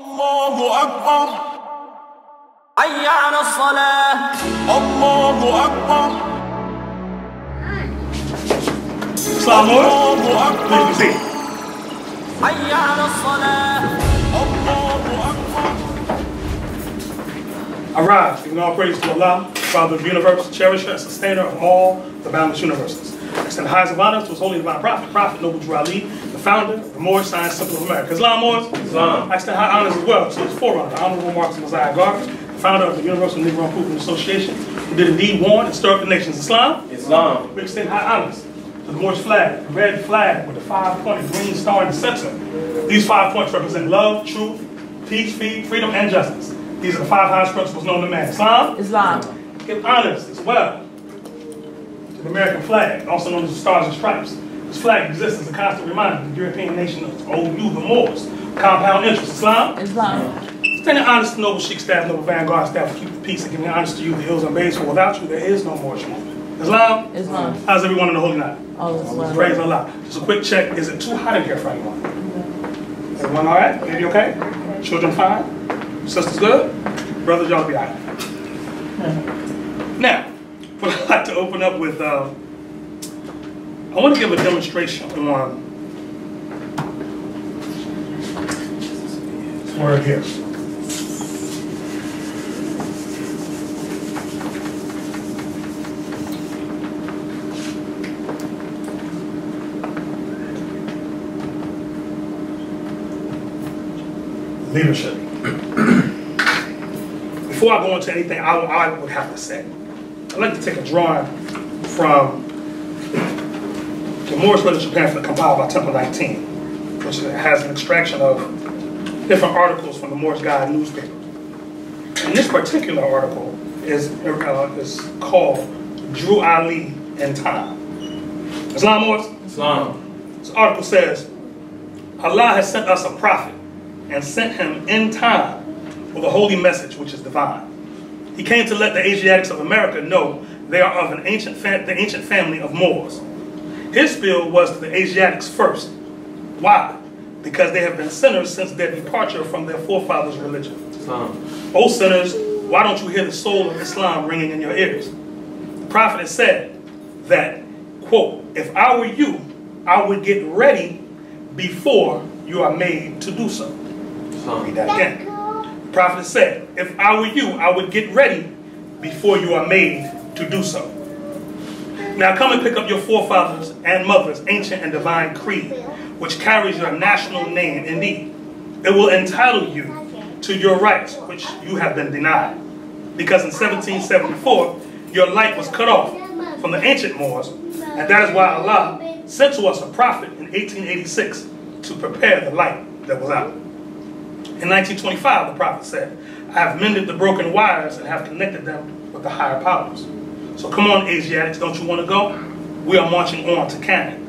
الله أكبر حي على الصلاة الله أكبر الله أكبر حي على الصلاة الله أكبر. Arise, giving all praise to Allah, Father of the universe, cherisher and sustainer of all the boundless universes. Extend the highest of honor to his holy divine prophet, Noble Drew Ali, the founder of the Moorish Science Temple of America. Islam, Moors? Islam. I extend high honors as well to his forerunner, the Honorable Marcus Mosiah Garvey, the founder of the Universal Negro Improvement Association, who did indeed warn and stir up the nations. Islam? Islam. We extend high honors to the Moorish flag, the red flag with the 5-pointed green star in the center. These 5 points represent love, truth, peace, freedom, and justice. These are the 5 highest principles known to man. Islam? Islam. Give honors as well to the American flag, also known as the Stars and Stripes. This flag exists as a constant reminder of the European nation of OU, the Moors, compound interest. Islam? Islam. Extending honors to noble Sheik staff, noble vanguard staff, keep the peace, and giving honors to you, the hills and bays, for without you there is no Moorish movement. Islam? Islam. How's everyone in the holy night? All is well. Praise Allah. Just a quick check. Is it too hot in here for anyone? Everyone all right? Baby okay? Children fine? Sisters good? Brothers, y'all be all right. Now, what I'd like to open up with, I want to give a demonstration on this word here. Leadership. Before I go into anything I would have to say, I'd like to take a drawing from the Moorish literature pamphlet compiled by Temple 19, which has an extraction of different articles from the Moorish Guide newspaper. And this particular article is called Drew Ali in Time. Islam, Moors? Islam. This article says, Allah has sent us a prophet and sent him in time with a holy message which is divine. He came to let the Asiatics of America know they are of the ancient family of Moors. His spiel was to the Asiatics first. Why? Because they have been sinners since their departure from their forefathers' religion. O sinners, why don't you hear the soul of Islam ringing in your ears? The prophet has said that, quote, if I were you, I would get ready before you are made to do so. Read that again. The prophet said, if I were you, I would get ready before you are made to do so. Now come and pick up your forefathers and mothers' ancient and divine creed, which carries your national name indeed. It will entitle you to your rights, which you have been denied. Because in 1774, your light was cut off from the ancient Moors, and that is why Allah sent to us a prophet in 1886 to prepare the light that was out. In 1925, the prophet said, I have mended the broken wires and have connected them with the higher powers. So come on, Asiatics, don't you want to go? We are marching on to Canaan.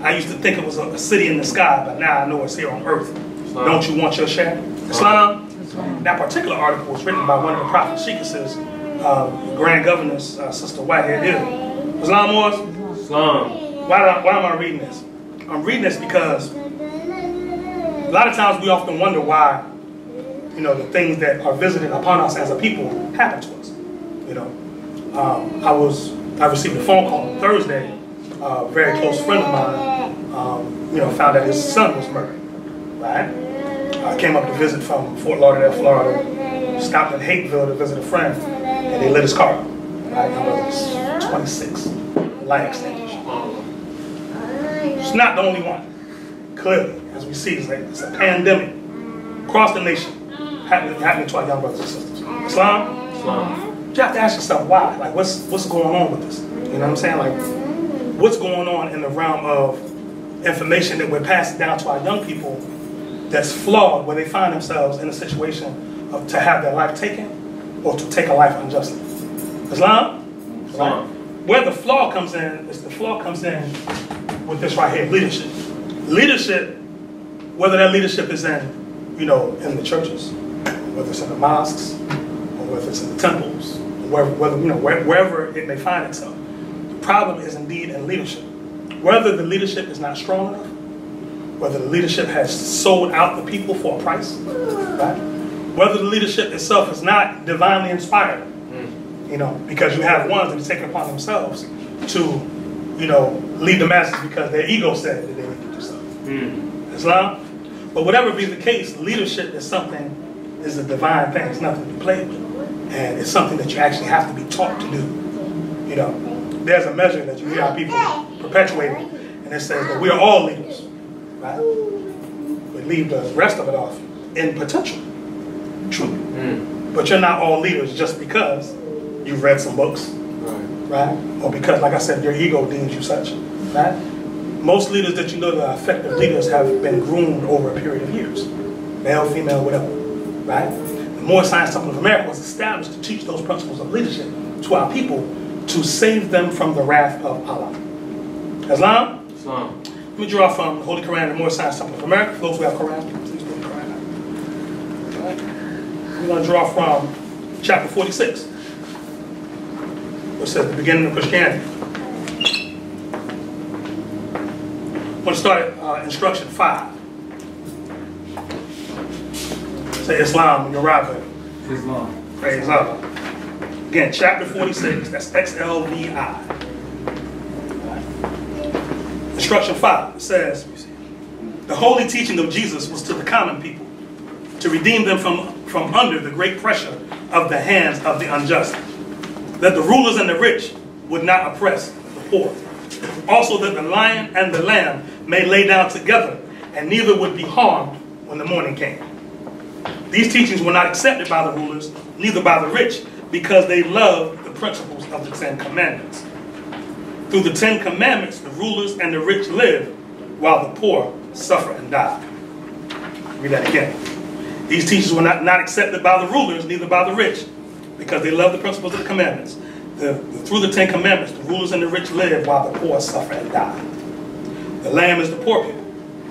I used to think it was a city in the sky, but now I know it's here on earth. Islam. Don't you want your share? Islam? Islam. That particular article was written by one of the Prophet Sheikesses, Grand Governor's sister, Sheik Heru. Islam, Moors? Islam. Why am I reading this? I'm reading this because a lot of times we often wonder why, the things that are visited upon us as a people happen to us. I received a phone call on Thursday. A very close friend of mine, found that his son was murdered. Right? I came up to visit from Fort Lauderdale, Florida. Stopped in Hapeville to visit a friend, and they lit his car. Right? My brother was 26. Light extinguished. It's not the only one. Clearly, as we see, it's a pandemic across the nation happening to our young brothers and sisters. Islam? Islam. You have to ask yourself why. Like, what's going on with this? You know what I'm saying? Like, what's going on in the realm of information that we're passing down to our young people that's flawed, where they find themselves in a situation of to have their life taken or to take a life unjustly. Islam? Islam. Where the flaw comes in is with this right here, leadership. Leadership, whether that leadership is in the churches, whether it's in the mosques, or whether it's in the temples, wherever it may find itself. The problem is indeed in leadership. Whether the leadership is not strong enough, whether the leadership has sold out the people for a price, right? Whether the leadership itself is not divinely inspired, you know, because you have ones that are taking upon themselves to, you know, lead the masses because their ego said that they need to do something. Islam? But whatever be the case, leadership is something, is a divine thing. It's nothing to be played with. And it's something that you actually have to be taught to do. You know, there's a measure that you hear our people perpetuating, and it says that we are all leaders, right? We leave the rest of it off in potential. True. But you're not all leaders just because you've read some books, right? Or because, like I said, your ego deems you such, right? Most leaders that you know that are effective leaders have been groomed over a period of years. Male, female, whatever, right? The Moorish Science Temple of America was established to teach those principles of leadership to our people to save them from the wrath of Allah. Islam? Islam. Let me draw from the Holy Quran and the Moorish Science Temple of America. For those who have Quran, please put the Quran out. All right. We're going to draw from chapter 46, which says the beginning of Christianity. I'm going to start at instruction 5. Say Islam when you're arriving. Islam. Praise Allah. Again, chapter 46, that's XLVI. Instruction 5, it says, the holy teaching of Jesus was to the common people, to redeem them from under the great pressure of the hands of the unjust, that the rulers and the rich would not oppress the poor. Also that the lion and the lamb may lay down together, and neither would be harmed when the morning came. These teachings were not accepted by the rulers, neither by the rich, because they loved the principles of the 10 Commandments. Through the 10 Commandments, the rulers and the rich live, while the poor suffer and die. Read that again. These teachings were not accepted by the rulers, neither by the rich, because they love the principles of the commandments. Through the 10 Commandments, the rulers and the rich live, while the poor suffer and die. The lamb is the poor people,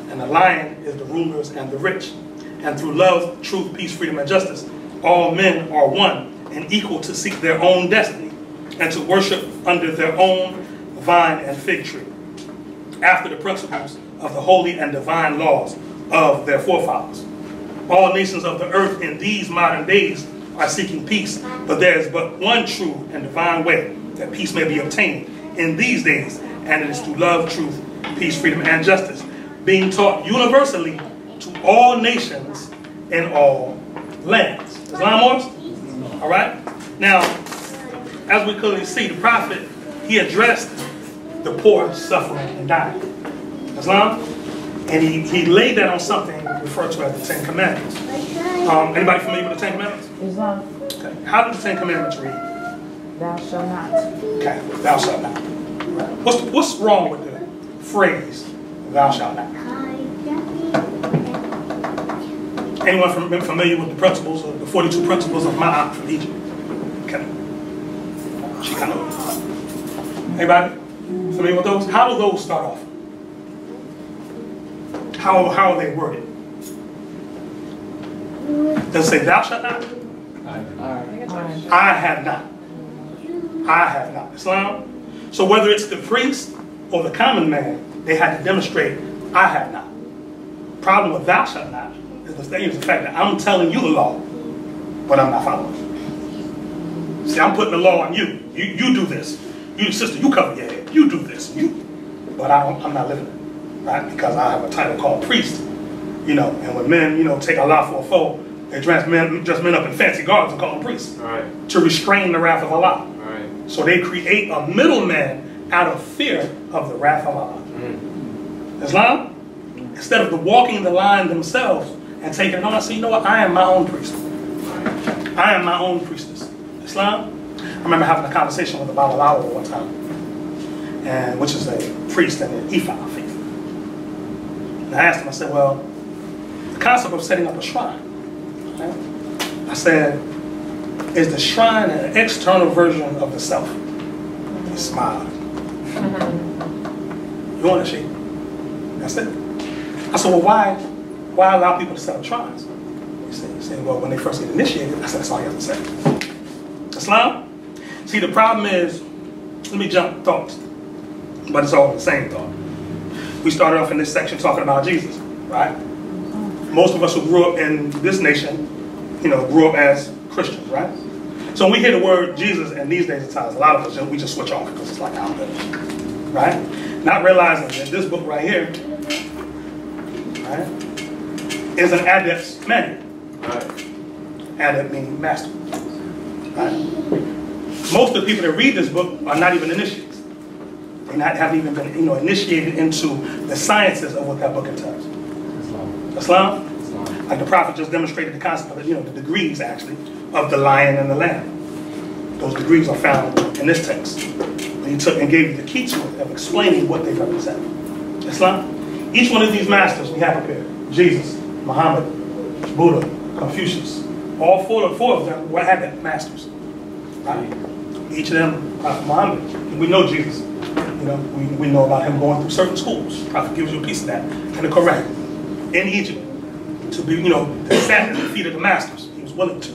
and the lion is the rulers and the rich. And through love, truth, peace, freedom, and justice, all men are one and equal to seek their own destiny and to worship under their own vine and fig tree, after the principles of the holy and divine laws of their forefathers. All nations of the earth in these modern days are seeking peace, but there is but one true and divine way that peace may be obtained in these days, and it is through love, truth, peace, freedom, and justice, being taught universally to all nations in all lands. Islam Moors? All right? Now, as we clearly see, the prophet, he addressed the poor, suffering, and dying. Islam? And he laid that on something referred to as the 10 Commandments. Anybody familiar with the 10 Commandments? Islam. Okay. How do the 10 Commandments read? Thou shalt not. Okay. Thou shalt not. Right. What's wrong with the phrase, thou shalt not? Anyone familiar with the principles, the 42 principles of Ma'at from Egypt? Okay. She kind of. Anybody familiar with those? How do those start off? How are they worded? Does it say thou shalt not? I have not. I have not. Islam? So whether it's the priest or the common man, they had to demonstrate, I have not. Problem with thou shalt not is the fact that I'm telling you the law, but I'm not following it. See, I'm putting the law on you. You do this. You, sister, you cover your head. You do this. But I'm not living it, right? Because I have a title called priest, you know. And when men, you know, take Allah for a foe, they dress men up in fancy garbs and call them priests, right, to restrain the wrath of Allah. Right. So they create a middleman out of fear of the wrath of Allah. Islam, instead of walking the line themselves and taking it on, I say, you know what? I am my own priest. I am my own priestess. Islam. I remember having a conversation with the Babalawo one time, and which is a priest in the Ifa faith. And I asked him, I said, well, the concept of setting up a shrine. Right? I said, is the shrine an external version of the self? He smiled. You want to Sheik? That's it. I said, well, why allow people to set up shrines? He said, well, when they first get initiated, I said, that's all you have to say. Islam? See, the problem is, let me jump thoughts, but it's all the same thought. We started off in this section talking about Jesus. right? Most of us who grew up in this nation, you know, grew up as Christians, right? So when we hear the word Jesus, and these days and times, a lot of us, we just switch off because it's like out there, right? Not realizing that this book right here, right, is an adept's manual. Right. Adept meaning master. Right? Most of the people that read this book are not even initiates. They haven't even been, you know, initiated into the sciences of what that book entails. Islam? Like the Prophet just demonstrated the concept of, you know, the degrees actually of the lion and the lamb. Those degrees are found in this text. But he took and gave you the key to it of explaining what they represent. Islam? Each one of these masters we have up here, Jesus, Muhammad, Buddha, Confucius, all four of them were adept masters. Right? Each of them, Prophet Muhammad, we know Jesus. You know, we know about him going through certain schools. The Prophet gives you a piece of that in the Quran. In Egypt, to be, you know, to stand at the feet of the masters. He was willing to.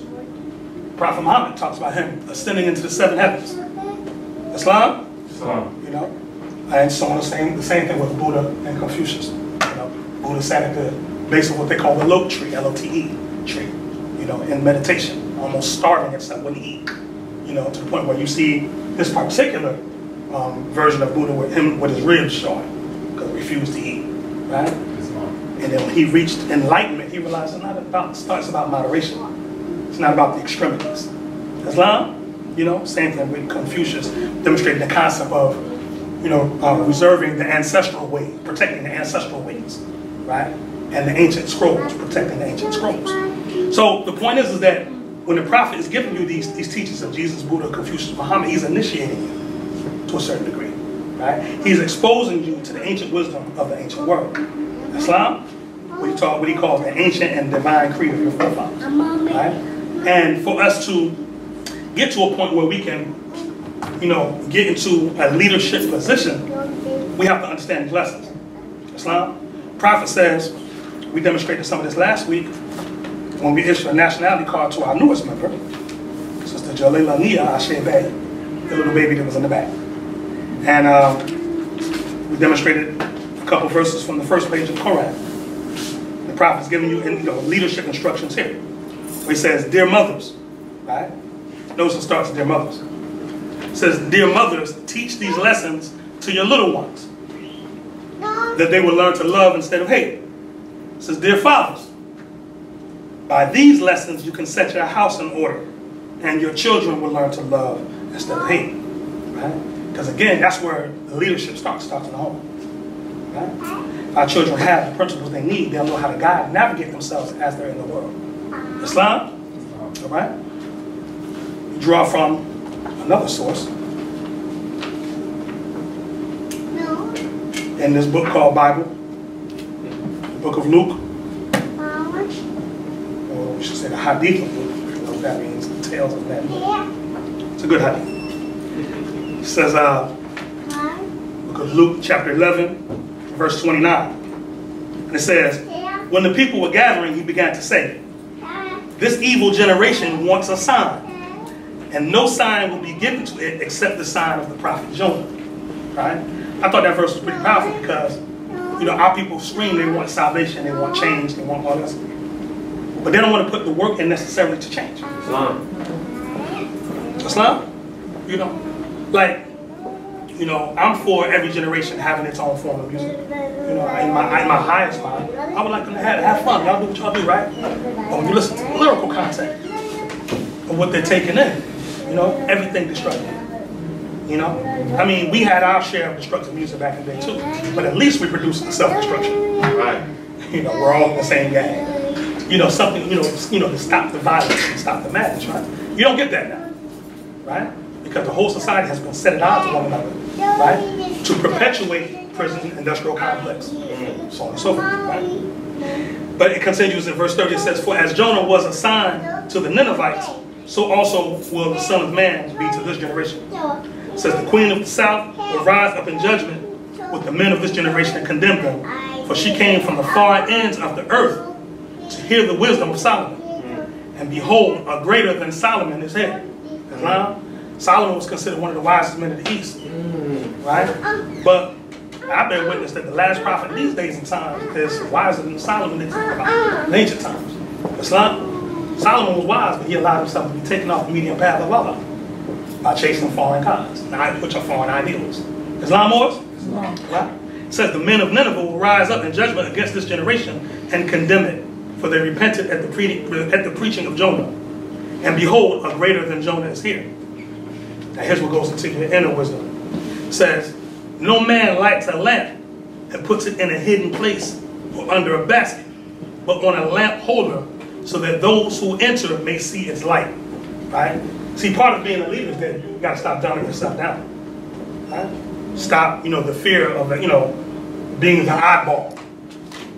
Prophet Muhammad talks about him ascending into the 7 heavens. Islam? Islam. You know? And so on the same thing with Buddha and Confucius. You know, Buddha sat at the base of what they call the lote tree, L-O-T-E tree, you know, in meditation, almost starving himself, wouldn't eat. You know, to the point where you see this particular version of Buddha with him with his ribs showing, because he refused to eat, right? And then when he reached enlightenment, he realized it's about moderation. It's not about the extremities. Islam, you know, same thing with Confucius, demonstrating the concept of, you know, reserving the ancestral way, protecting the ancestral ways, right? And the ancient scrolls, protecting the ancient scrolls. So the point is that when the Prophet is giving you these teachings of Jesus, Buddha, Confucius, Muhammad, he's initiating you to a certain degree, right? He's exposing you to the ancient wisdom of the ancient world. Islam, what he calls the ancient and divine creed of your forefathers, right? And for us to get to a point where we can, you know, get into a leadership position, we have to understand these lessons. Islam, Prophet says, we demonstrated some of this last week when we issued a nationality card to our newest member, Sister Jalila Nia Ashebe, the little baby that was in the back. And we demonstrated a couple verses from the first page of the Quran. The Prophet's giving you, leadership instructions here. Where he says, dear mothers, right? Notice it starts with dear mothers. It says, dear mothers, teach these lessons to your little ones, that they will learn to love instead of hate. It says, dear fathers, by these lessons you can set your house in order, and your children will learn to love instead of hate. Right? Because again, that's where the leadership starts in the home. Right? If our children have the principles they need, they'll know how to guide and navigate themselves as they're in the world. Islam, all right? We draw from another source in this book called Bible, the book of Luke, or we should say the Hadith of Luke, you know what that means, the tales of that book. It's a good hadith. It says, book of Luke, chapter 11, verse 29. And it says, when the people were gathering, he began to say, this evil generation wants a sign, and no sign will be given to it except the sign of the prophet Jonah. Right? I thought that verse was pretty powerful because, you know, our people scream they want salvation, they want change, they want all this. But they don't want to put the work in necessarily to change. Islam? You know, like, you know, I'm for every generation having its own form of music. You know, in my highest mind, I would like them to have fun. Y'all do what y'all do, right? But when you listen to the lyrical content of what they're taking in, you know, everything destructive. You know, I mean, we had our share of destructive music back in the day too, but at least we produced self-destruction. Right? You know, we're all in the same gang. You know, something, you know, to stop the violence and stop the madness, right? You don't get that now, right? Because the whole society has been set at odds with one another, right? To perpetuate prison industrial complex, so on and so forth, right? But it continues in verse 30, it says, for as Jonah was a sign to the Ninevites, so also will the Son of Man be to this generation. It says, the Queen of the South will rise up in judgment with the men of this generation and condemn them, for she came from the far ends of the earth to hear the wisdom of Solomon. And behold, a greater than Solomon is here. Islam? Solomon was considered one of the wisest men of the East, right? But I bear witness that the last prophet these days and times is wiser than Solomon is in ancient times. Islam, Solomon was wise, but he allowed himself to be taken off the medium path of Allah by chasing foreign gods, which are foreign ideals. Islam was? Islam. Right? It says the men of Nineveh will rise up in judgment against this generation and condemn it, for they repented at the preaching of Jonah. And behold, a greater than Jonah is here. Now here's what goes into your inner wisdom. It says, no man lights a lamp and puts it in a hidden place or under a basket, but on a lamp holder, so that those who enter may see its light. Right? See, part of being a leader is that you got to stop dumbing yourself down. Right? Stop, the fear of, being the oddball.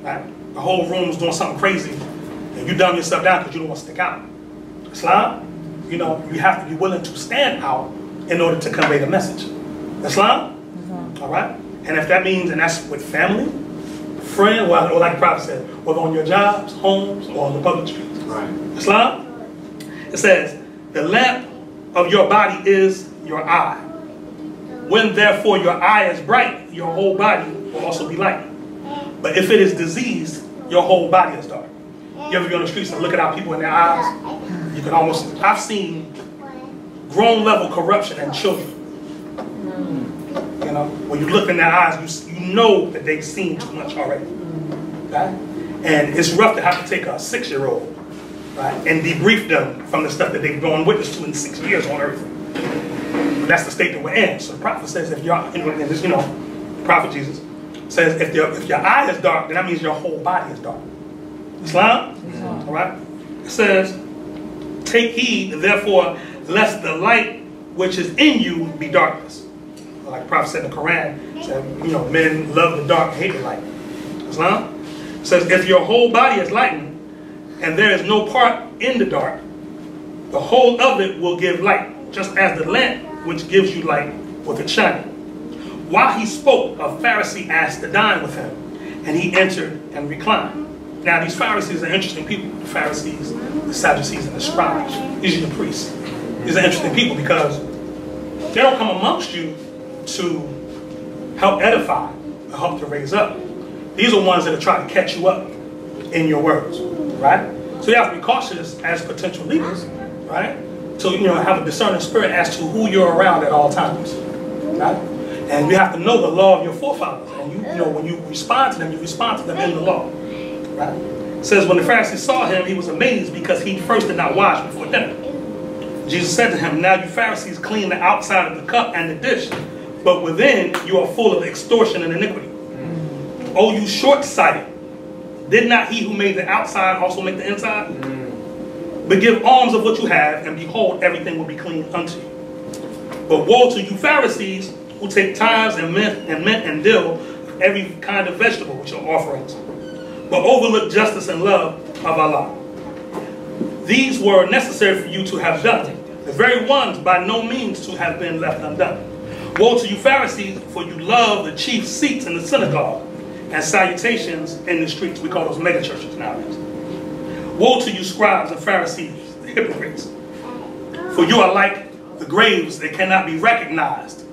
Right? The whole room's doing something crazy, and you dumb yourself down because you don't want to stick out. Islam, you have to be willing to stand out in order to convey the message. Islam? All right? And if that means, and that's with family, friend, or like the Prophet said, whether on your jobs, homes, or on the public streets. Right. Islam? It says, the lamp of your body is your eye. When therefore your eye is bright, your whole body will also be light. But if it is diseased, your whole body is dark. You ever go on the streets and look at how people in their eyes? You can almost, I've seen grown level corruption in children. When you look in their eyes, you know that they've seen too much already. Right? And it's rough to have to take a 6-year-old, right, and debrief them from the stuff that they've gone witness to in 6 years on earth. But that's the state that we're in. So the prophet says, if you're, prophet Jesus says, if your eye is dark, then that means your whole body is dark. Islam? All right? It says, take heed, therefore, lest the light which is in you be darkness. Like the Prophet said in the Quran, said, men love the dark, hate the light. Islam? It says, if your whole body is lightened, and there is no part in the dark, the whole of it will give light, just as the lamp which gives you light with its shining. While he spoke, a Pharisee asked to dine with him, and he entered and reclined. Now these Pharisees are interesting people. The Pharisees, the Sadducees, and the scribes. These are the priests. These are interesting people because they don't come amongst you to help edify, or help to raise up. These are ones that are trying to catch you up in your words, right? So you have to be cautious as potential leaders, right? So have a discerning spirit as to who you're around at all times, right? And you have to know the law of your forefathers. And when you respond to them in the law, right? It says when the Pharisee saw him, he was amazed because he first did not wash before dinner. Jesus said to him, now you Pharisees clean the outside of the cup and the dish, but within you are full of extortion and iniquity. Oh, you short-sighted. Did not he who made the outside also make the inside? But give alms of what you have, and behold, everything will be clean unto you. But woe to you Pharisees, who take tithes and mint and dill, every kind of vegetable which are offerings, but overlook justice and love of Allah. These were necessary for you to have done, the very ones by no means to have been left undone. Woe to you Pharisees, for you love the chief seats in the synagogue and salutations in the streets. We call those mega churches nowadays. Woe to you scribes and Pharisees, the hypocrites, for you are like the graves that cannot be recognized,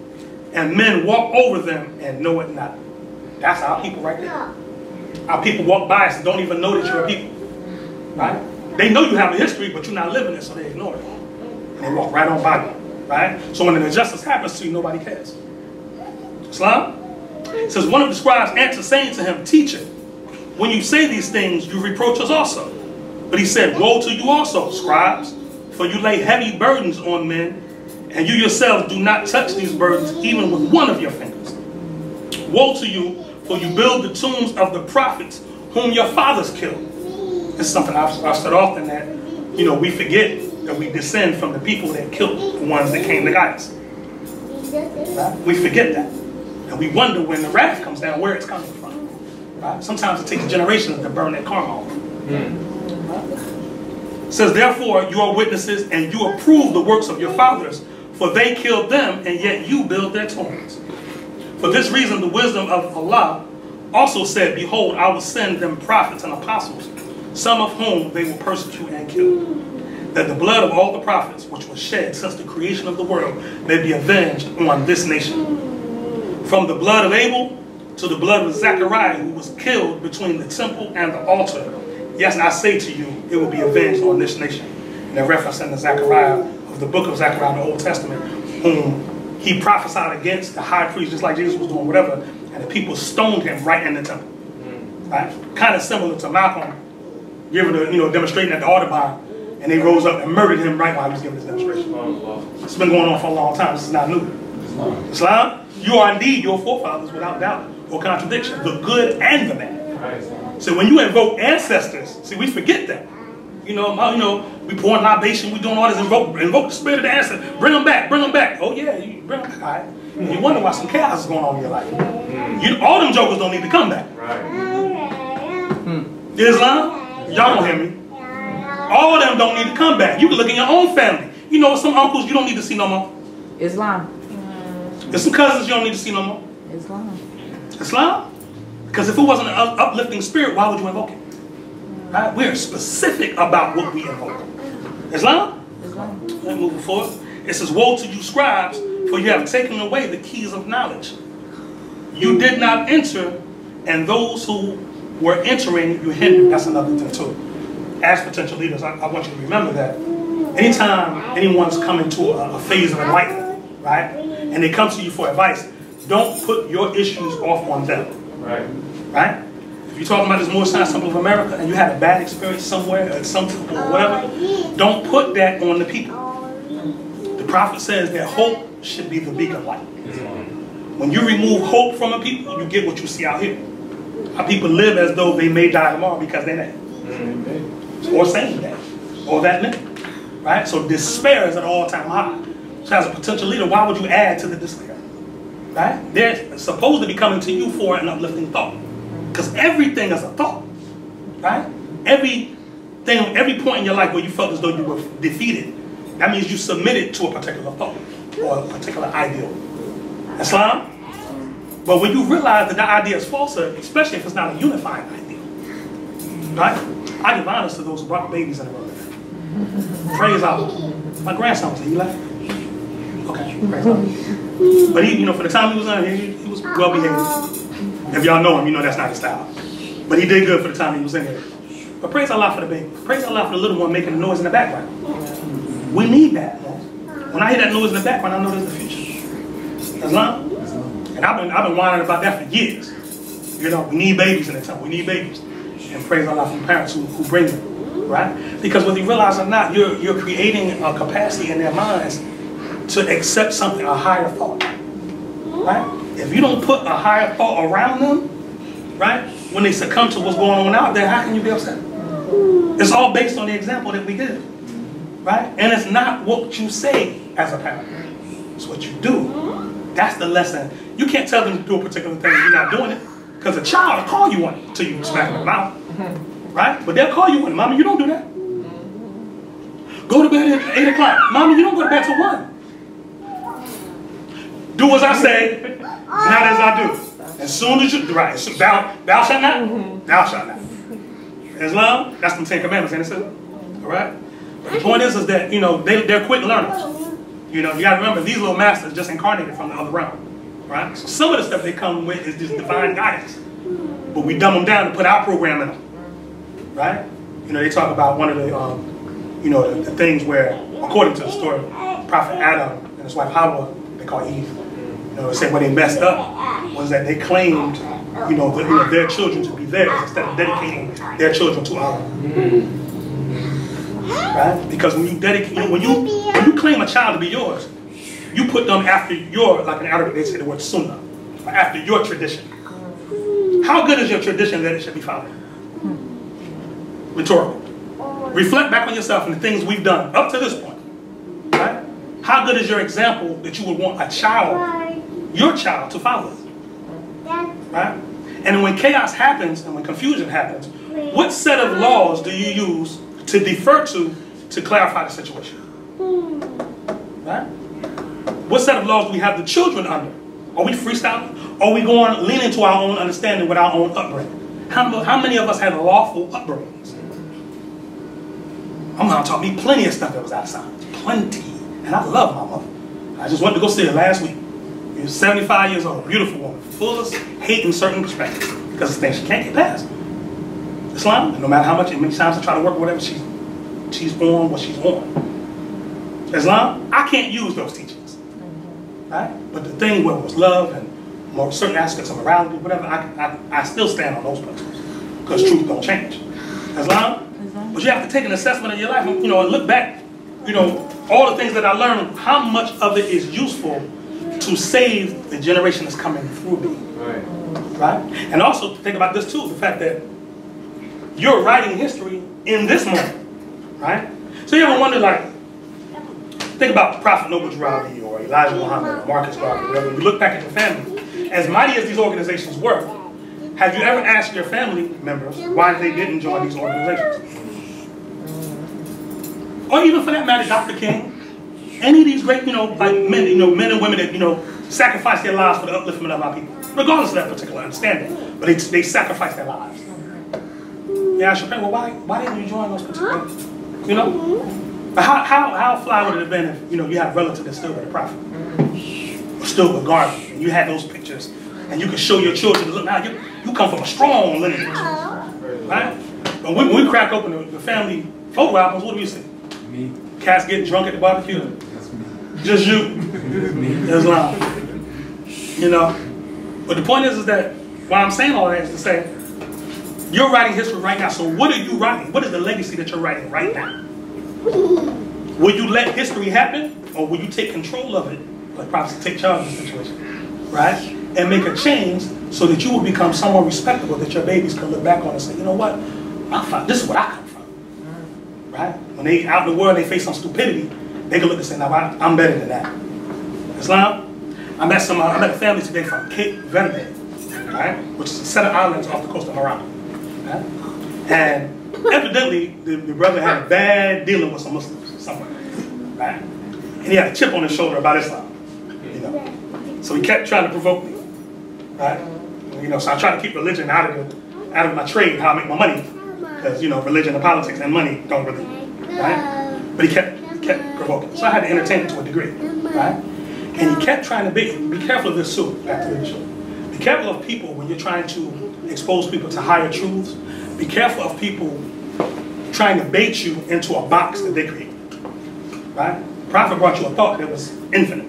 and men walk over them and know it not. That's our people right there. Our people walk by us and don't even know that you're a people. Right? They know you have a history, but you're not living it, so they ignore it. And they walk right on by you. Right? So when an injustice happens to you, nobody cares. Islam? It says, one of the scribes answered, saying to him, Teacher, when you say these things, you reproach us also. But he said, woe to you also, scribes, for you lay heavy burdens on men, and you yourselves do not touch these burdens even with one of your fingers. Woe to you, for you build the tombs of the prophets whom your fathers killed. It's something I've said often that, we forget that we descend from the people that killed the ones that came to guide us. Right? We forget that. And we wonder when the wrath comes down where it's coming from. Right? Sometimes it takes generations to burn that karma off. Right? It says, therefore, you are witnesses and you approve the works of your fathers, for they killed them and yet you build their tombs. For this reason, the wisdom of Allah also said, behold, I will send them prophets and apostles, some of whom they will persecute and kill, that the blood of all the prophets which was shed since the creation of the world may be avenged on this nation. From the blood of Abel to the blood of Zechariah, who was killed between the temple and the altar, yes, I say to you, it will be avenged on this nation. And they're referencing the Zechariah of the book of Zechariah in the Old Testament, whom he prophesied against the high priest, just like Jesus was doing, whatever, and the people stoned him right in the temple. Right? Kind of similar to Malcolm giving a, demonstrating at the Audubon, and they rose up and murdered him right while he was giving this demonstration. It's been going on for a long time. This is not new. Islam, you are indeed your forefathers without doubt or contradiction, the good and the bad. So when you invoke ancestors, see, we forget that. We pouring libation, we doing all this, invoke the spirit of the ancestors. Bring them back, bring them back. Oh yeah, you bring them back. All right. You wonder why some chaos is going on in your life. All them jokers don't need to come back. Islam, y'all don't hear me. All of them don't need to come back. You can look in your own family. Some uncles you don't need to see no more. Islam. There's some cousins you don't need to see no more. Islam. Islam? Because if it wasn't an uplifting spirit, why would you invoke it? Right? We're specific about what we invoke. Islam? Islam. Let's move forward. It says, woe to you scribes, for you have taken away the keys of knowledge. You did not enter, and those who were entering you hindered. That's another thing too. As potential leaders, I want you to remember that anytime anyone's coming to a phase of enlightenment, right, and they come to you for advice, don't put your issues off on them. Right? If you're talking about this Moorish Science Temple of America and you had a bad experience somewhere at some temple or whatever, don't put that on the people. The prophet says that hope should be the beacon light. When you remove hope from a people, you get what you see out here. How people live as though they may die tomorrow because they're dead. Or saying that. Or that minute. Right? So despair is at an all-time high. So as a potential leader, why would you add to the despair? Right? They're supposed to be coming to you for an uplifting thought. Because everything is a thought. Right? Every point in your life where you felt as though you were defeated, that means you submitted to a particular thought or a particular ideal. Islam? But when you realize that that idea is false, especially if it's not a unifying ideal, right? I give honors to those who brought babies in the world. Praise Allah. My grandson was here. He left. Okay, praise Allah. But he, for the time he was on, he was well behaved. If y'all know him, you know that's not his style. But he did good for the time he was in here. But praise Allah for the baby. Praise Allah for the little one making noise in the background. We need that. When I hear that noise in the background, I know there's the future. Islam? And I've been whining about that for years. We need babies in the temple. We need babies. And praise Allah for the parents who bring them. Right? Because whether you realize or not, you're creating a capacity in their minds to accept something, a higher thought. Right? If you don't put a higher thought around them, right, when they succumb to what's going on out there, how can you be upset? It's all based on the example that we give. Right? And it's not what you say as a parent. It's what you do. That's the lesson. You can't tell them to do a particular thing if you're not doing it. Because a child will call you one until you smack them out. Right? But they'll call you one. Mama, you don't do that. Go to bed at 8 o'clock. Mama, you don't go to bed till 1. Do as I say, not as I do. As soon as you, right, thou shalt not, thou shalt not. Islam, that's the 10 Commandments, ain't it, sister? All right? But the point is that, they're quick learners. You got to remember, these little masters just incarnated from the other realm. Right? So some of the stuff they come with is just divine guidance. But we dumb them down to put our program in them. Right? They talk about one of the, the things where, according to the story, Prophet Adam and his wife Hawa, they call Eve, they said when they messed up was that they claimed, their children to be theirs instead of dedicating their children to Allah. Right? Because when you dedicate, when you claim a child to be yours, you put them after your, like in Arabic they say the word sunnah, after your tradition. How good is your tradition that it should be followed? Rhetorical. Reflect back on yourself and the things we've done up to this point. Right? How good is your example that you would want a child, your child, to follow? Right? And when chaos happens and when confusion happens, what set of laws do you use to defer to clarify the situation? Right? What set of laws do we have the children under? Are we freestyling? Are we going leaning to our own understanding with our own upbringing? How many of us had lawful upbringings? My mom taught me plenty of stuff that was outside. Plenty. And I love my mother. I just went to go see her last week. You're 75 years old, beautiful woman, full of hate in certain perspectives because of things she can't get past. Islam, and no matter how much it makes times to try to work whatever she's on what she's on. Islam, I can't use those teachings, right? But the thing where it was love and more certain aspects of morality, whatever, I still stand on those principles because truth don't change. Islam, but you have to take an assessment of your life, and, and look back, all the things that I learned, how much of it is useful to save the generation that's coming through me, right? And also think about this too, the fact that you're writing history in this moment, right? So you ever wonder, like, think about Prophet Noble Jurali or Elijah Muhammad or Marcus Garvey, whatever. You look back at your family, as mighty as these organizations were, have you ever asked your family members why they didn't join these organizations? Or even for that matter, Dr. King, any of these great, like men, men and women that, sacrifice their lives for the upliftment of our people, regardless of that particular understanding, but they sacrifice their lives. Yeah, I should think, well, why didn't you join those particular, But how fly would it have been if, you had relatives that still with the Prophet, or still with Garvey, and you had those pictures, and you could show your children, look, now you come from a strong lineage, right? But when we crack open the family photo albums, what do you see? Me. Cats getting drunk at the barbecue. That's me. Just you. Islam. But the point is that why I'm saying all that is to say, you're writing history right now. So what are you writing? What is the legacy that you're writing right now? Will you let history happen, or will you take control of it, like Prophet take charge of the situation, right? And make a change so that you will become someone respectable that your babies can look back on and say, you know what? This is where I come from, right? When they out in the world, they face some stupidity, they can look and say, now I'm better than that. Islam, I met a family today from Cape Verde, right? Which is a set of islands off the coast of Morocco, right? And evidently, the brother had a bad dealing with some Muslims somewhere, right? And he had a chip on his shoulder about Islam, So he kept trying to provoke me, right? So I try to keep religion out of my trade, how I make my money, because religion and politics and money don't really, right? But he kept provoking, so I had to entertain it to a degree, right? And he kept trying to be careful of this too. Back to the issue. Be careful of people when you're trying to expose people to higher truths. Be careful of people trying to bait you into a box that they create, right? Prophet brought you a thought that was infinite,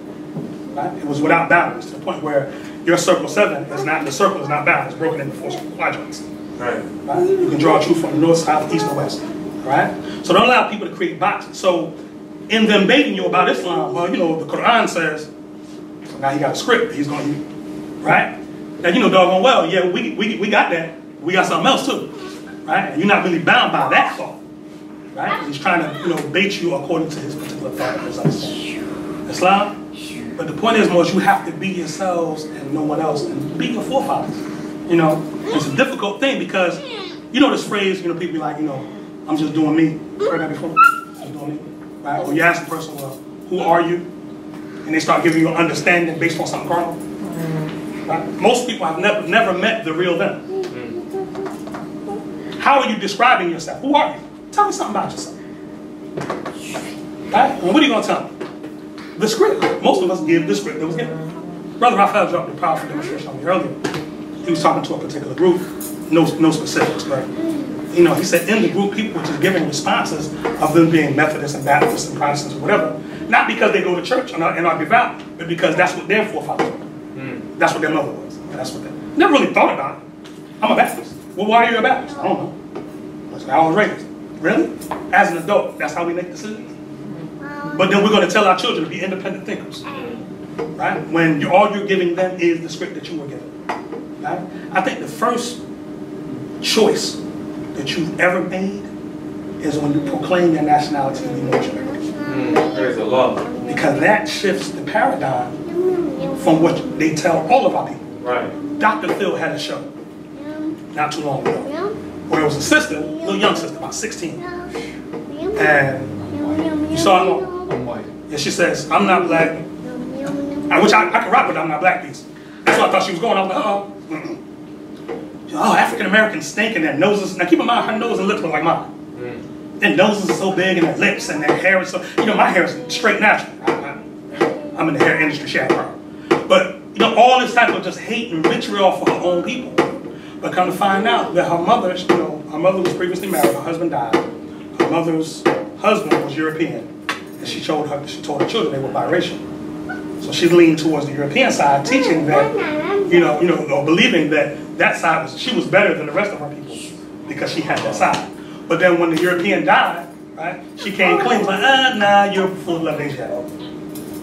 right? It was without boundaries, to the point where your circle 7 is not, the circle is not bound, it's broken into 4 quadrants, right? You can draw truth from the north, south, east, and west, right? So don't allow people to create boxes. So in them baiting you about Islam, well, the Quran says, so now he got a script that he's going to use, right? Now doggone well, yeah, we got that. We got something else too. Right? And you're not really bound by that thought, right? He's trying to, bait you according to his particular thought of his understanding. Islam? But the point is, you have to be yourselves and no one else, and be your forefathers. It's a difficult thing because, this phrase, people be like, I'm just doing me. Heard that before? Just doing me, right? Or you ask the person, well, who are you? And they start giving you an understanding based on something carnal. Right? Most people have never met the real them. How are you describing yourself? Who are you? Tell me something about yourself. Right? And what are you going to tell me? The script. Most of us give the script that was given. Brother Raphael dropped a powerful demonstration on me earlier. He was talking to a particular group, no specifics, but he said in the group people were just giving responses of them being Methodists and Baptists and Protestants or whatever, not because they go to church and are devout, but because that's what their forefathers were. That's what their mother was. And that's what they never really thought about it. I'm a Baptist. Well, why are you a Baptist? I don't know. That's how I was raised. Really? As an adult, that's how we make decisions. But then we're going to tell our children to be independent thinkers, right? When all you're giving them is the script that you were given, right? I think the first choice that you've ever made is when you proclaim your nationality and you know what you're doing. There's a law. Because that shifts the paradigm from what they tell all of our people. Right. Dr. Phil had a show not too long ago where it was a sister, a little young sister, about 16. And you saw her? I'm white. And she says, I'm not black. Which I can rock with I'm not black piece. That's what I thought she was going. I was like, oh, African Americans stink and their noses. Now keep in mind, her nose and lips look like mine. Their noses are so big and their lips and their hair is so, my hair is straight natural. I'm in the hair industry, she had a problem. But you know, all this type of just hate and vitriol for her own people. But come to find out that her mother, you know, her mother was previously married, her husband died. Her mother's husband was European, and she told her children they were biracial. So she leaned towards the European side, teaching that, or believing that side she was better than the rest of her people because she had that side. But then when the European died, right, she came clean, like, nah, you're full of love,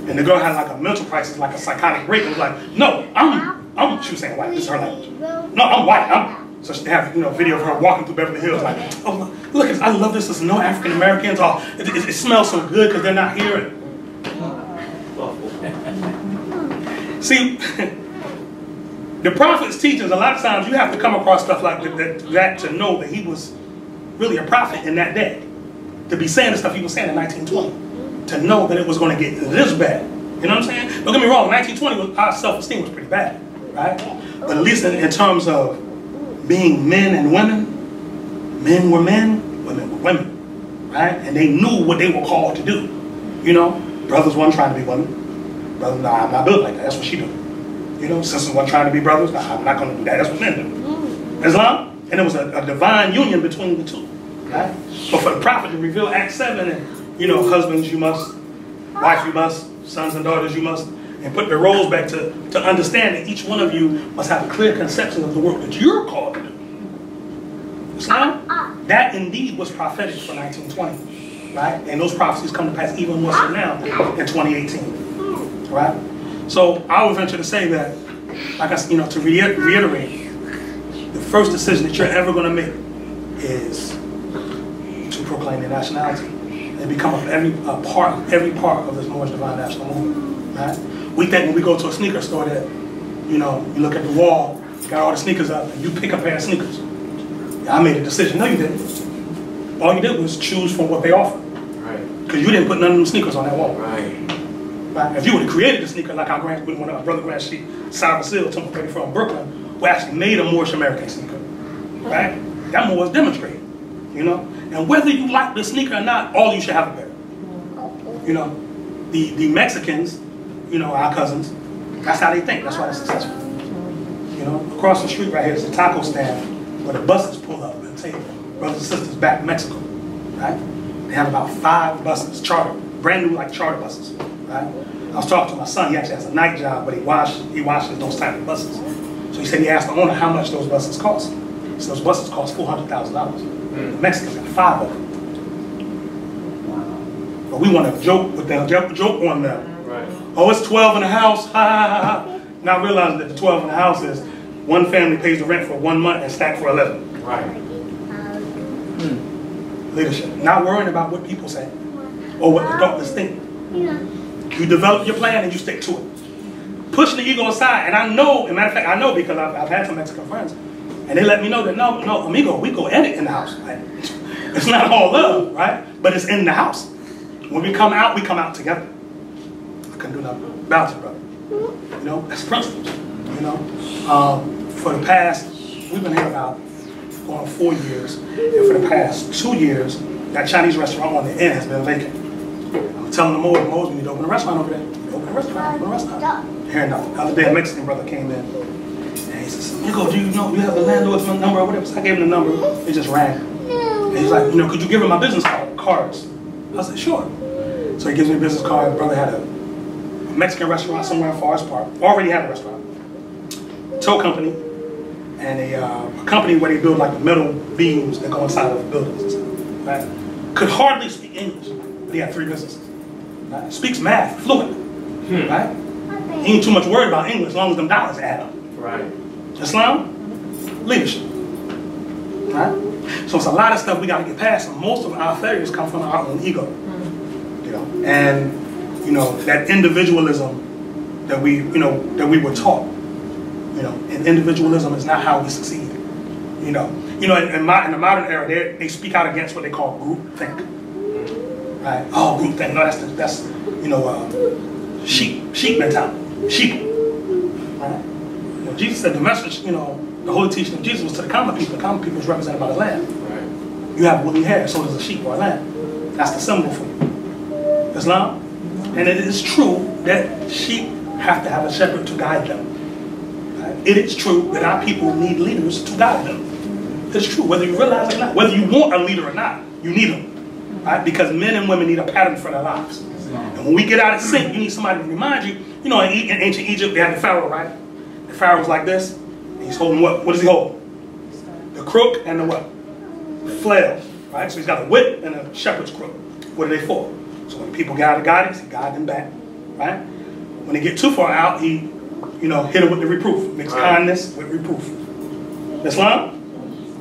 and the girl had like a mental crisis, like a psychotic break. It was like, no, she was saying white, this is her language. No, I'm white, So they have, video of her walking through Beverly Hills, like, oh, look, I love this. There's no African Americans. Oh, it smells so good because they're not here. See, the prophet's teachings, a lot of times you have to come across stuff like that to know that he was really a prophet in that day. To be saying the stuff he was saying in 1920. To know that it was going to get this bad. You know what I'm saying? Don't get me wrong, 1920, our self-esteem was pretty bad, right? But at least in terms of being men and women, men were men, women were women, right? And they knew what they were called to do. Brothers weren't trying to be women. Brothers, nah, I'm not built like that. That's what she do. Sisters weren't trying to be brothers. Nah, I'm not going to do that. That's what men do. Islam, and it was a divine union between the two, right? But for the prophet to reveal Acts 7 and, husbands you must, wife you must, sons and daughters you must, and put the roles back to understand that each one of you must have a clear conception of the work that you're called to do. Islam, that indeed was prophetic for 1920, right? And those prophecies come to pass even more so now in 2018, right? So I would venture to say that, like I said, to reiterate, the first decision that you're ever going to make is to proclaim your nationality and become every part of this Moorish Divine National Movement, right? We think when we go to a sneaker store that, you look at the wall, you got all the sneakers up, and you pick a pair of sneakers. Yeah, I made a decision. No, you didn't. All you did was choose from what they offered. Right. Because you didn't put none of them sneakers on that wall. Right. Right? If you would have created a sneaker like one of our brother Grand Sheik Heru Ranesi-El from Brooklyn, who actually made a Moorish American sneaker, right? That more was demonstrated, And whether you like the sneaker or not, all you should have a pair. The Mexicans, our cousins, that's how they think. That's why they're successful. Across the street right here is a taco stand where the buses pull up and take brothers and sisters back to Mexico, right? They have about 5 buses, brand new charter buses, right? I was talking to my son. He actually has a night job, but he washes those type of buses. So he said he asked the owner how much those buses cost. So those buses cost $400,000. The Mexicans got 5 of them. But we want to joke with them, joke on them. Right. Oh, it's 12 in the house. Ha ha ha ha. Not realizing that the 12 in the house is one family pays the rent for 1 month and stack for 11. Right. Leadership. Not worrying about what people say or what the doctors think. You develop your plan and you stick to it. Pushing the ego aside. And I know, as a matter of fact, I know because I've had some Mexican friends. And they let me know that, no, amigo, we go edit in the house. Right? It's not all love, right? But it's in the house. When we come out together. I couldn't do nothing about it, brother. That's principles. For the past, we've been here about going on 4 years. And for the past 2 years, that Chinese restaurant on the end has been vacant. I'm telling the Moors, we need to open a restaurant over there. Open a restaurant. Hearing nothing. The other day, a Mexican brother came in. And he says, Nico, do you have the landlord's number or whatever? So I gave him the number. He just rang. And he's like, could you give him my business cards? I said, sure. So he gives me a business card. The brother had a Mexican restaurant somewhere in Forest Park. Already had a restaurant. Tow company. And a company where they build the metal beams that go inside of buildings and stuff. Right? Could hardly speak English. But he had 3 businesses. Right? Speaks math, fluent. Right? He ain't too much worried about English as long as them dollars add up. Right. Islam, leadership. Right? So it's a lot of stuff we got to get past, and most of our failures come from our own ego. And that individualism that we were taught. And individualism is not how we succeed. In the modern era, they speak out against what they call group think. Right? Oh, group think. No, that's sheep mentality. Sheep. Right? Jesus said the message, the holy teaching of Jesus was to the common people. The common people is represented by the lamb. Right. You have woolly hair, so does a sheep or a lamb. That's the symbol for you. Islam. And it is true that sheep have to have a shepherd to guide them. it is true that our people need leaders to guide them. It's true, whether you realize it or not. Whether you want a leader or not, you need them. Right? Because men and women need a pattern for their lives. And when we get out of sync, you need somebody to remind you. You know, in ancient Egypt, they had the Pharaoh, right? The Pharaoh was like this. He's holding what? What does he hold? The crook and the what? The flail, right? So he's got a whip and a shepherd's crook. What are they for? So when people get out of guidance, he guides them back, right? When they get too far out, he, you know, hit them with the reproof. Mix kindness with reproof. Islam?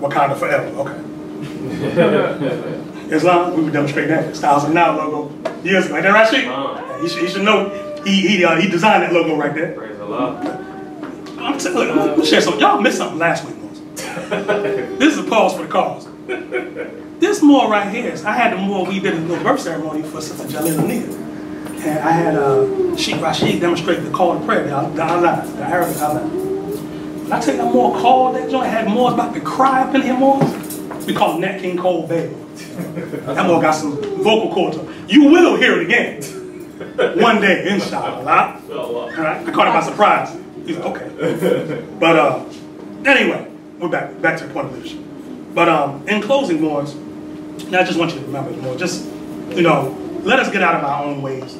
Wakanda forever. Okay. Islam, we would demonstrate that. Styles of Now logo years ago. Ain't that right, Sheik? He should know. He designed that logo right there. Praise Allah. I'm gonna share something. Y'all missed something last week. This is a pause for the cause. This mall right here is, I had the mall, we did a little birth ceremony for Sister Jalil Nia. And I had Sheik Rashid demonstrate the call to prayer, the Azan, the Arabic Azan. When I tell you that mall called, that joint had Moors about to cry up in here, Moors. We call them Nat King Cole Vale. That mall got some vocal cords. You will hear it again. One day, inshallah. All right? I caught him by surprise. He's like, okay. But anyway, we're back to the point of leadership. But in closing, Moors, I just want you to remember, more, just, you know, let us get out of our own ways.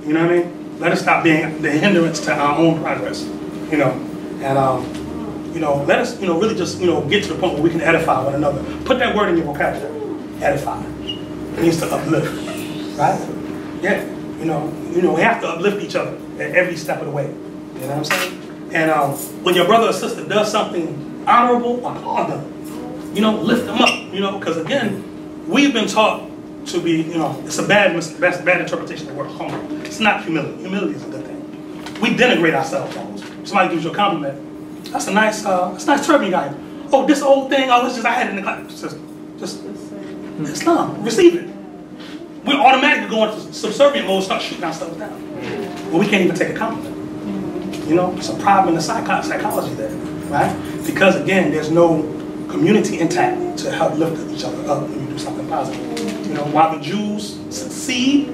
You know what I mean? Let us stop being the hindrance to our own progress. You know, and you know, let us, you know, really just, you know, get to the point where we can edify one another. Put that word in your vocabulary. Edify. It means to uplift, right? Yeah. You know, we have to uplift each other at every step of the way. You know what I'm saying? And when your brother or sister does something honorable, applaud them. You know, lift them up. You know, because again, we've been taught to be, you know, it's a bad interpretation of the word humble. It's not humility. Humility is a good thing. We denigrate ourselves almost. Somebody gives you a compliment. That's a nice turban you got. Oh, this old thing, oh, it's just, I had it in the class. Just Islam, receive it. We automatically go into subservient mode, start shooting ourselves down. Well, we can't even take a compliment. You know, it's a problem in the psychology there, right? Because again, there's no community intact to help lift each other up when you do something positive. You know, while the Jews succeed,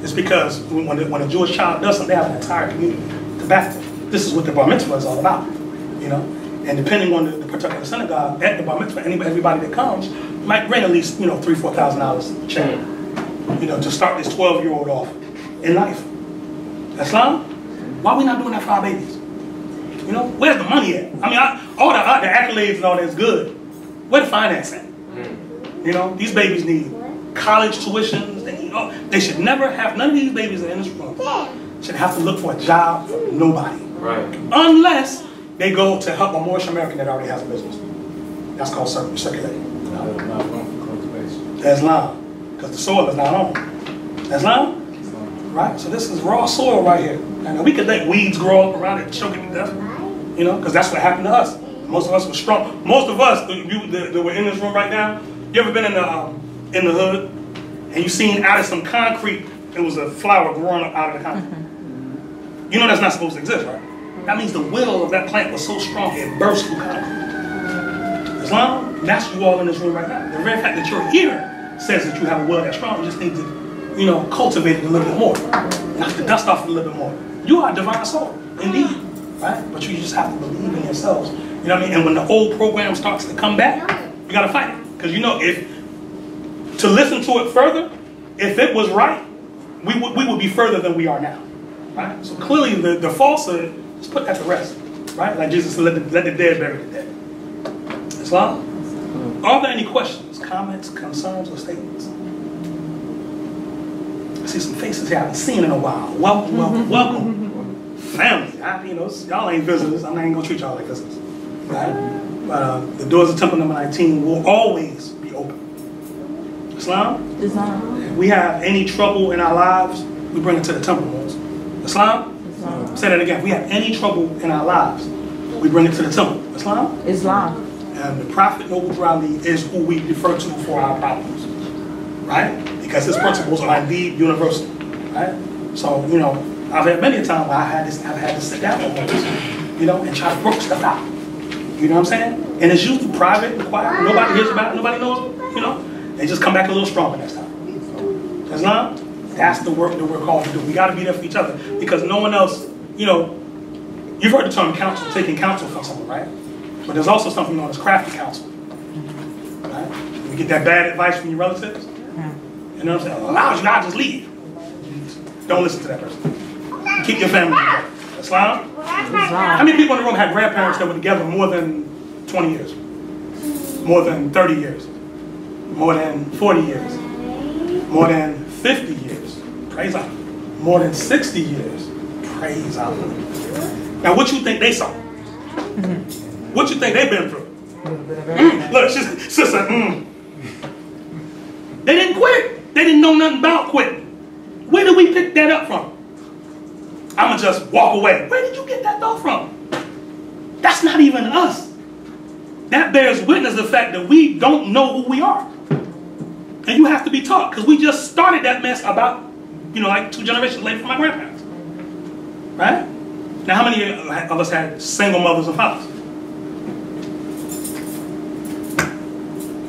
it's because when a Jewish child does something, they have an entire community to back them. This is what the bar mitzvah is all about. You know, and depending on the particular synagogue at the bar mitzvah, everybody that comes might bring at least, you know, $3,000 to $4,000 check. You know, to start this 12-year-old off in life. Islam? Why are we not doing that for our babies? You know, where's the money at? I mean, all the accolades and all that's good. Where the finance at? You know, these babies need college tuitions. They should never have, none of these babies that are in this room should have to look for a job for nobody. Right. Unless they go to help a Moorish American that already has a business. That's called circulating. Islam. Because the soil is not on. Islam? Right? So this is raw soil right here. And we could let weeds grow up around it and choke it to death. You know, because that's what happened to us. Most of us were strong. Most of us that were in this room right now, you ever been in the hood and you seen out of some concrete, it was a flower growing up out of the concrete? You know that's not supposed to exist, right? That means the will of that plant was so strong it burst through concrete. Islam, that's you all in this room right now. The very fact that you're here says that you have a will that's strong. You just need to, you know, cultivate it a little bit more. Knock the dust off it a little bit more. You are a divine soul, indeed, right? But you just have to believe in yourselves. You know what I mean? And when the old program starts to come back, you got to fight it. Because you know, to listen to it further, if it was right, we would be further than we are now, right? So clearly the falsehood, just put that to rest, right? Like Jesus said, let the dead bury the dead. Islam? Are there any questions, comments, concerns, or statements? I see some faces here I haven't seen in a while. Welcome, welcome, welcome. Family. You know, y'all ain't visitors. I'm not even going to treat y'all like visitors. Right? But the doors of temple number 19 will always be open. Islam? Islam. If we have any trouble in our lives, we bring it to the temple walls. Islam? Islam. Say that again. If we have any trouble in our lives, we bring it to the temple. Islam? Islam. And the Prophet Noble Ali is who we defer to for our problems, right? Because his principles are indeed universal, right? So, you know, I've had many a time where I've had to sit down with others, you know, and try to work stuff out. You know what I'm saying? And it's usually private and quiet. Nobody hears about it. Nobody knows, you know. They just come back a little stronger next time. Islam, that's the work that we're called to do. We got to be there for each other because no one else, you know, You've heard the term counsel, taking counsel from someone, right? But there's also something known as crafty counsel. Right? You get that bad advice from your relatives. You know what I'm saying? Allows you not just leave. Don't listen to that person. Keep your family together. Islam? How many people in the room had grandparents that were together more than 20 years? More than 30 years? More than 40 years? More than 50 years? Praise Allah. More than 60 years? Praise Allah. Now what you think they saw? What you think they've been through? Look, sister, They didn't quit. They didn't know nothing about quitting. Where did we pick that up from? I'ma just walk away. Where did you get that thought from? That's not even us. That bears witness to the fact that we don't know who we are. And you have to be taught, because we just started that mess about, like 2 generations later from my grandparents. Right? Now, how many of us had single mothers and fathers?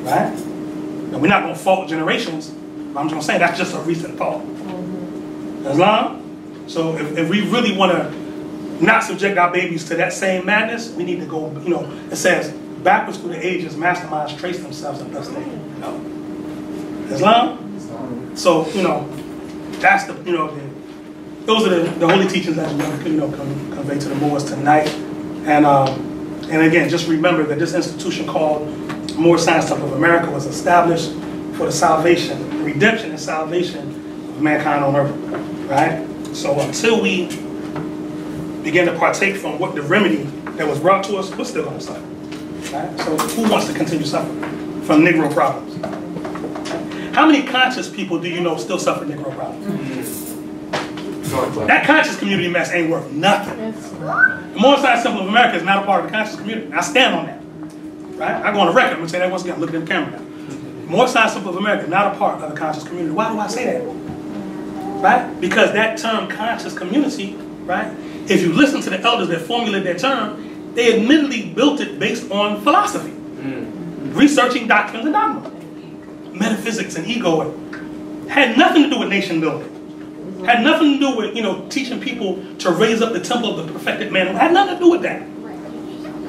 Right? And we're not going to fault generations. But I'm just going to say that's just a recent thought. Islam? So if we really want to not subject our babies to that same madness, we need to go, it says, backwards through the ages, masterminds trace themselves and thus they know. Islam? So, that's the, those are the holy teachings that we want to, convey to the Moors tonight. And again, just remember that this institution called Moorish Science Temple of America was established for the salvation, redemption and salvation of mankind on earth, right? So until we begin to partake from what the remedy that was brought to us, we're still going to suffer, right? So who wants to continue suffering from Negro problems? How many conscious people do you know still suffer Negro problems? That conscious community mess ain't worth nothing. The Moorish Science Temple of America is not a part of the conscious community. I stand on that. Right? I go on the record. I'm going to say that once again. I'm looking at the camera now. Moorish Science Temple of America is not a part of the conscious community. Why do I say that? Right? Because that term conscious community, right? If you listen to the elders that formulated that term, they admittedly built it based on philosophy. Researching doctrines and dogma. Metaphysics and ego. Had nothing to do with nation building. Had nothing to do with, teaching people to raise up the temple of the perfected man. It had nothing to do with that.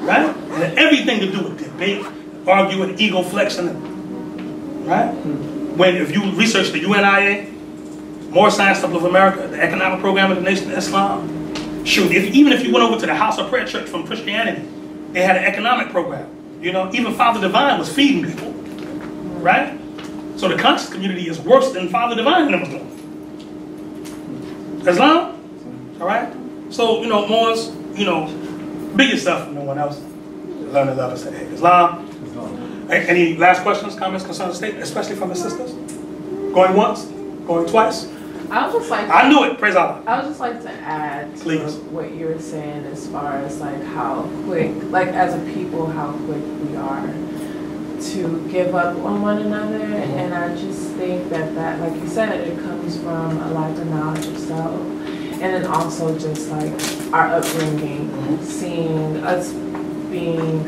Right? It had everything to do with debate, arguing, ego flexion. Right? If you research the UNIA, Moorish Science Temple of America, the economic program of the Nation of Islam, shoot, even if you went over to the House of Prayer Church from Christianity, they had an economic program. Even Father Divine was feeding people. Right? So the conscious community is worse than Father Divine and them was doing. Islam? Alright? So, Moors, be yourself and no one else. Learn to love and say, hey, Islam. Any last questions, comments, concerning the statement, especially from the sisters? Going once? Going twice? I would just like to, I knew it, praise Allah. I would just like to add to Please. what you were saying as far as how quick, as a people, how quick we are to give up on one another. And I just think that, like you said, it comes from a lack of knowledge of self. And then also just our upbringing, seeing us being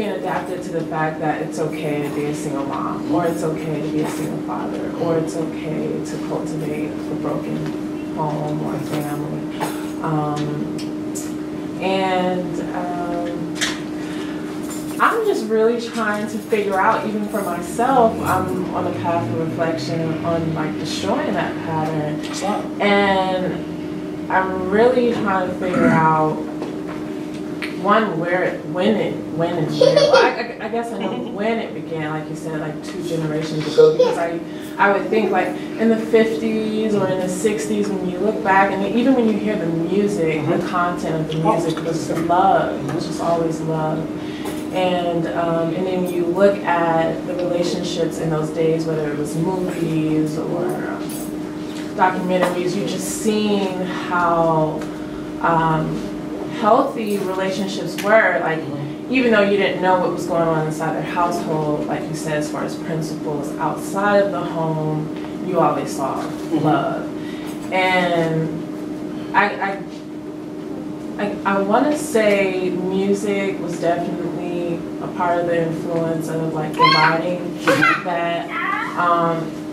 adapted to the fact that it's okay to be a single mom, or it's okay to be a single father, or it's okay to cultivate a broken home or family. I'm just really trying to figure out, even for myself, I'm on a path of reflection on destroying that pattern. And I'm really trying to figure out, one, when and where. Well, I guess I know when it began, like you said, 2 generations ago, because I would think in the 50s or in the 60s, when you look back, and even when you hear the music, the content of the music was love. It was just always love. And then when you look at the relationships in those days, whether it was movies or documentaries, you're just seeing how healthy relationships were. Even though you didn't know what was going on inside their household, like you said, as far as principles outside of the home, you always saw love. And I want to say music was definitely a part of the influence of dividing that,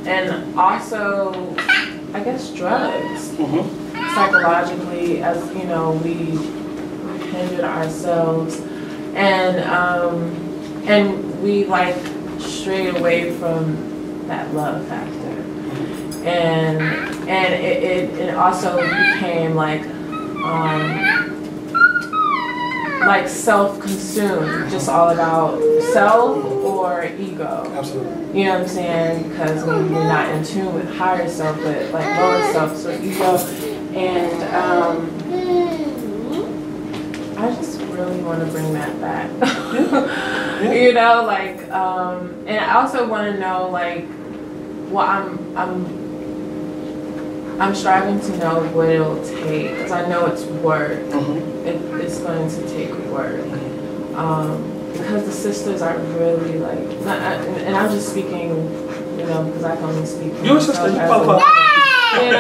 and also I guess, drugs. Psychologically, as you know, we hindered ourselves, and we like strayed away from that love factor, and it also became like self-consumed, just all about self or ego. Absolutely. You know what I'm saying? Because when you're not in tune with higher self, but like lower self, so ego. And I just really want to bring that back. You know, like, and I also want to know, like, what I'm striving to know what it'll take, because I know it's work. It's going to take work. Because the sisters are really like, and I'm just speaking, you know, because I can only speak for You're a myself sister, as a woman, you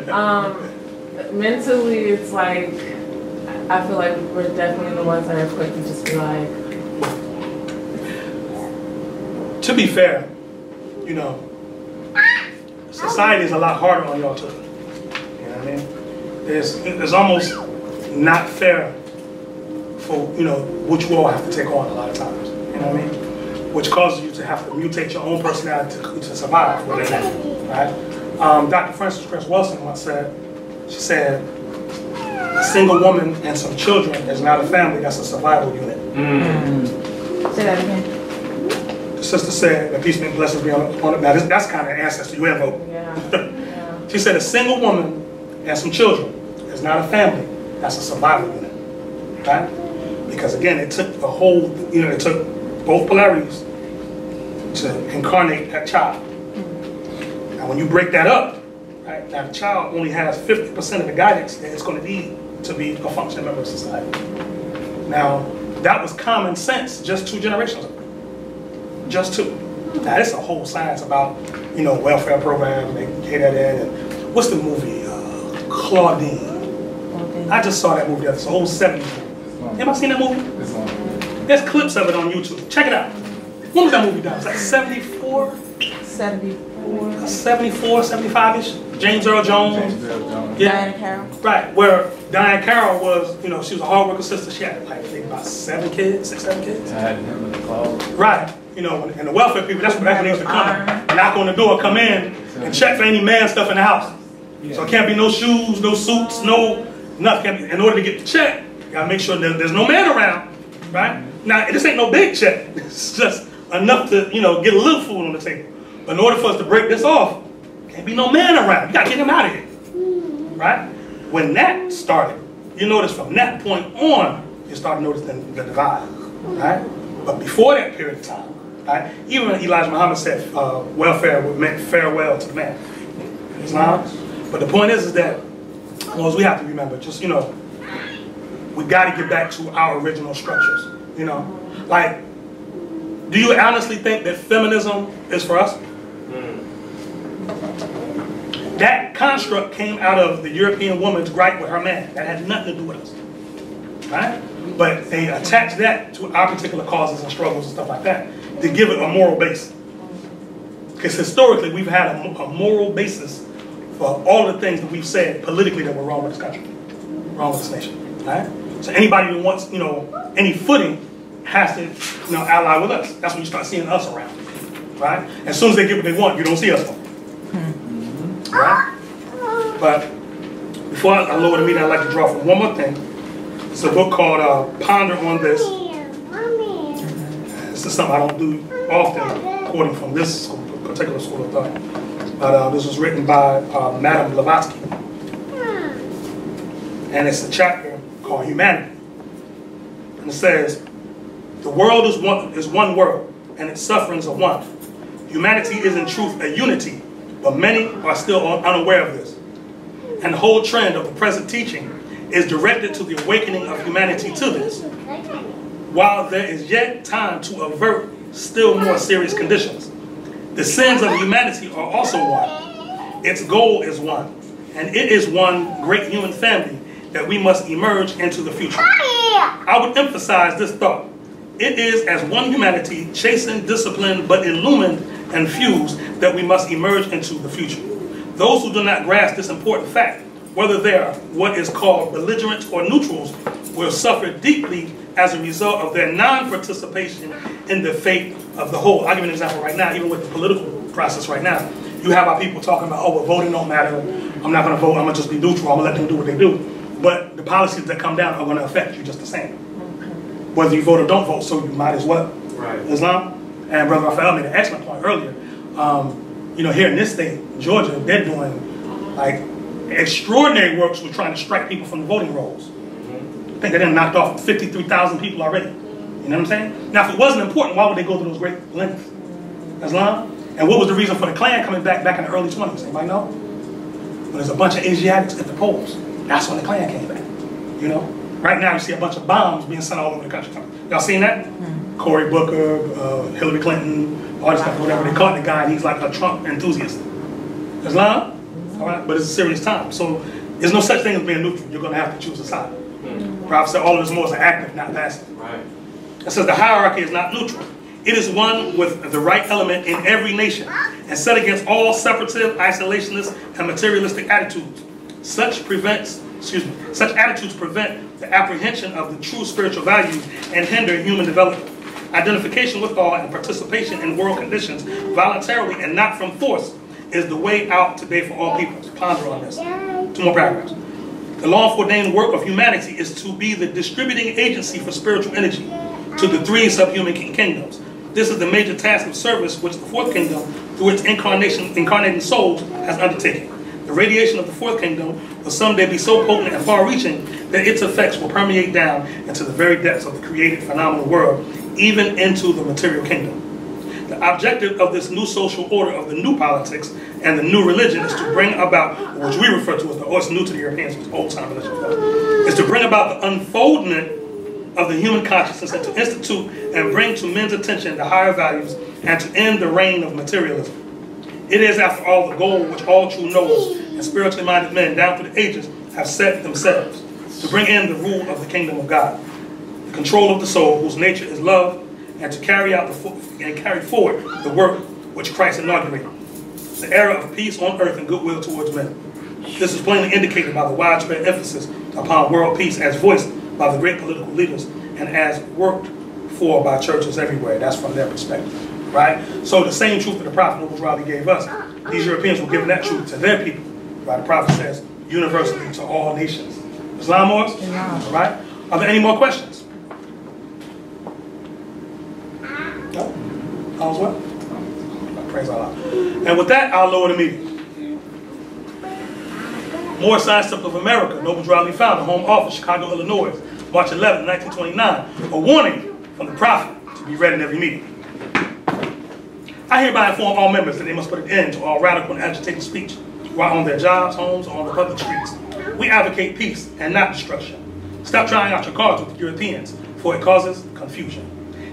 know. Mentally, it's like, I feel like we're definitely the ones that are quick to just be like. To be fair, you know, society is a lot harder on y'all too. You know what I mean? It's almost not fair for, you know, what you all have to take on a lot of times. You know what I mean? Which causes you to have to mutate your own personality to survive. Right? Dr. Frances Cress Welsing once said, she said, a single woman and some children is not a family, that's a survival unit. Say that again. The sister said, that peace and blessings be on it. Now, that's kind of ancestor you invoke. Yeah. She said, a single woman and some children is not a family, that's a survival unit. Right? Because again, it took the whole, you know, it took both polarities to incarnate that child. Now, when you break that up, right, now the child only has 50% of the guidance that it's going to need to be a functioning member of society. Now, that was common sense just 2 generations ago. Just 2. Now, it's a whole science about, you know, welfare programs, they get that in, and what's the movie? Claudine. I just saw that movie. It's a whole 70s movie. Anybody seen that movie? There's clips of it on YouTube. Check it out. When was that movie done? It's like 74? 74. 74, 75-ish. James Earl Jones. Yeah. Diana Carroll. Right, where Diana Carroll was, you know, she was a hard worker sister. She had like, I think about 7 kids, 6, 7 kids. I had him in the closet. Right. You know, and the welfare people, that's what they used to come. Knock on the door, come in, and check for any man stuff in the house. So it can't be no shoes, no suits, no nothing. Can't be, in order to get the check, you gotta make sure that there's no man around, right? Now, this ain't no big check. It's just enough to, you know, get a little food on the table. But in order for us to break this off, can't be no man around. You gotta get him out of here, right? When that started, you notice from that point on, you start noticing the divide, right? But before that period of time, right? Even Elijah Muhammad said welfare meant farewell to the man. Islam. But the point is that, well, we have to remember, just, you know, we got to get back to our original structures, you know? Like, do you honestly think that feminism is for us? That construct came out of the European woman's gripe with her man. That had nothing to do with us, right? But they attached that to our particular causes and struggles and stuff like that to give it a moral base. Because historically, we've had a moral basis for all the things that we've said politically that were wrong with this country, wrong with this nation, right? So anybody who wants, you know, any footing has to, you know, ally with us. That's when you start seeing us around, right? As soon as they get what they want, you don't see us anymore. Right? But before I lower the meeting, I'd like to draw from one more thing. It's a book called Ponder on This. This is something I don't do often, quoting from this particular school of thought. But this was written by Madame Blavatsky. And it's a chapter called Humanity. And it says, the world is one world, and its sufferings are one. Humanity is in truth a unity, but many are still unaware of this. And the whole trend of the present teaching is directed to the awakening of humanity to this, while there is yet time to avert still more serious conditions. The sins of humanity are also one. Its goal is one, and it is one great human family that we must emerge into the future. I would emphasize this thought. It is as one humanity, chastened, disciplined, but illumined and fused, that we must emerge into the future. Those who do not grasp this important fact, whether they are what is called belligerents or neutrals, will suffer deeply as a result of their non-participation in the fate of the whole. I'll give you an example right now, even with the political process right now. You have our people talking about, oh, well, voting don't matter. I'm not going to vote. I'm going to just be neutral. I'm going to let them do what they do. But the policies that come down are going to affect you just the same. Whether you vote or don't vote, so you might as well. Right. Islam? And Brother Raphael made an excellent point earlier. You know, here in this state, Georgia, they're doing like extraordinary works with trying to strike people from the voting rolls. I think they done knocked off 53,000 people already. You know what I'm saying? Now, if it wasn't important, why would they go to those great lengths? Islam? And what was the reason for the Klan coming back in the early 20s? Anybody know? When there's a bunch of Asiatics at the polls. That's when the Klan came back. You know? Right now, you see a bunch of bombs being sent all over the country. Y'all seen that? Cory Booker, Hillary Clinton, all this stuff, whatever. They caught the guy, and he's like a Trump enthusiast. Islam? All right? But it's a serious time. So there's no such thing as being neutral. You're going to have to choose a side. The Prophet said all of this more is active, not passive. Right. It says the hierarchy is not neutral. It is one with the right element in every nation and set against all separative, isolationist, and materialistic attitudes. Such attitudes prevent the apprehension of the true spiritual values and hinder human development. Identification with all and participation in world conditions voluntarily and not from force is the way out today for all peoples. Ponder on this. 2 more paragraphs. The long-ordained work of humanity is to be the distributing agency for spiritual energy to the 3 subhuman kingdoms. This is the major task of service which the 4th kingdom, through its incarnating souls, has undertaken. The radiation of the 4th kingdom will someday be so potent and far-reaching that its effects will permeate down into the very depths of the created phenomenal world, even into the material kingdom. The objective of this new social order of the new politics and the new religion is to bring about, which we refer to as the, or it's new to the Europeans, it's old-time religion, is to bring about the unfoldment of the human consciousness and to institute and bring to men's attention the higher values and to end the reign of materialism. It is, after all, the goal which all true knowers and spiritually minded men down through the ages have set themselves, to bring in the rule of the kingdom of God, the control of the soul whose nature is love, and to carry out carry forward the work which Christ inaugurated, the era of peace on earth and goodwill towards men. This is plainly indicated by the widespread emphasis upon world peace as voiced by the great political leaders and as worked for by churches everywhere. That's from their perspective, right? So the same truth that the Prophet Noble Raleigh gave us, these Europeans were giving that truth to their people, right? The Prophet says, universally to all nations. Islam wars? Right? Are there any more questions? No? All's well? Praise Allah. And with that, I'll lower the meeting. Moore Science Temple of America, Noble Raleigh founder, home office, Chicago, Illinois, March 11, 1929. A warning from the Prophet to be read in every meeting. I hereby inform all members that they must put an end to all radical and agitated speech while on their jobs, homes, or on the public streets. We advocate peace and not destruction. Stop trying out your cards with the Europeans, for it causes confusion.